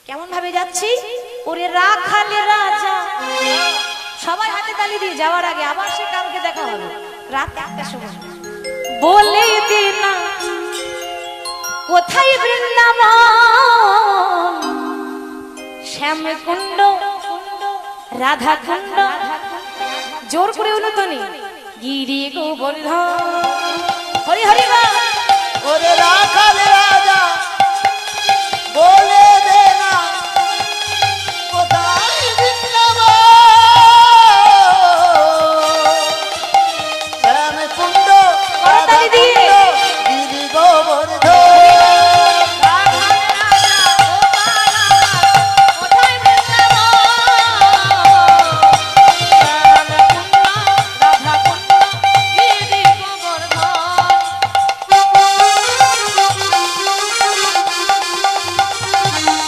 কেমন ভাবে যাচ্ছি? ওরে রাখাল রাজা, সবাই হাতে তালি দিয়ে যাওয়ার আগে আবার সে কালকে দেখা হবে রাত 1টার সময়। বলে দে না কোথায় বৃন্দাবন, শ্যামকুণ্ড রাধা কুণ্ড, জোর করে অনুতনি গিরি গোবর্ধন। হরি হরি বল। ওরে রাখাল রাজা বলে